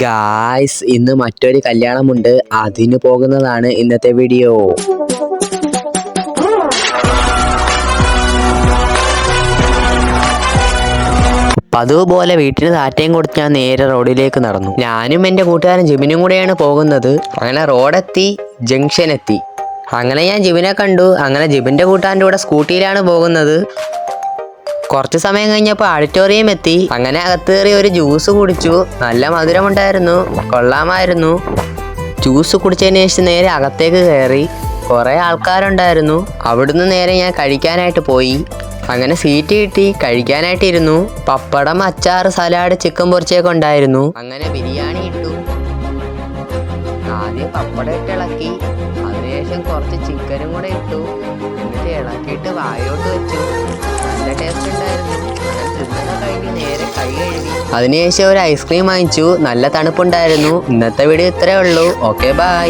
Guys, ഇന്ന് മറ്റൊരു കല്യാണമുണ്ട്. അതിന് പോകുന്നതാണ് ഇന്നത്തെ വീഡിയോ. പതിവ് പോലെ വീട്ടിന് താറ്റയും കൊടുത്ത് ഞാൻ നേരെ റോഡിലേക്ക് നടന്നു. ഞാനും എൻ്റെ കൂട്ടുകാരൻ ജിബിനും കൂടെയാണ് പോകുന്നത്. അങ്ങനെ റോഡെത്തി, ജംഗ്ഷൻ എത്തി. അങ്ങനെ ഞാൻ ജിബിനെ കണ്ടു. അങ്ങനെ ജിബിൻ്റെ കൂട്ടുകാരൻ്റെ കൂടെ സ്കൂട്ടിയിലാണ് പോകുന്നത്. കുറച്ച് സമയം കഴിഞ്ഞപ്പോൾ ഓഡിറ്റോറിയം എത്തി. അങ്ങനെ അകത്ത് കയറി ഒരു ജ്യൂസ് കുടിച്ചു. നല്ല മധുരമുണ്ടായിരുന്നു, കൊള്ളാമായിരുന്നു. ജ്യൂസ് കുടിച്ചതിന് ശേഷം നേരെ അകത്തേക്ക് കയറി. കുറേ ആൾക്കാരുണ്ടായിരുന്നു. അവിടുന്ന് നേരെ ഞാൻ കഴിക്കാനായിട്ട് പോയി. അങ്ങനെ സീറ്റ് കിട്ടി, കഴിക്കാനായിട്ടിരുന്നു. പപ്പടം, അച്ചാർ, സലാഡ്, ചിക്കൻ പൊരിച്ചൊക്കെ ഉണ്ടായിരുന്നു. അങ്ങനെ ബിരിയാണി ഇട്ടു. ആദ്യം പപ്പടം ഇട്ട് ഇളക്കി, അതിനുശേഷം കുറച്ച് ചിക്കനും കൂടെ ഇട്ടു. എന്നിട്ട് ഇളക്കിയിട്ട് വായോട്ട് വെച്ചു. നല്ല ടേസ്റ്റ് ഉണ്ടായിരുന്നു. കഴിഞ്ഞ് നേരെ കൈ കഴുകി. അതിനുശേഷം ഒരു ഐസ്ക്രീം വാങ്ങിച്ചു. നല്ല തണുപ്പുണ്ടായിരുന്നു. ഇന്നത്തെ വീഡിയോ ഇത്രയേ ഉള്ളൂ. Okay, by.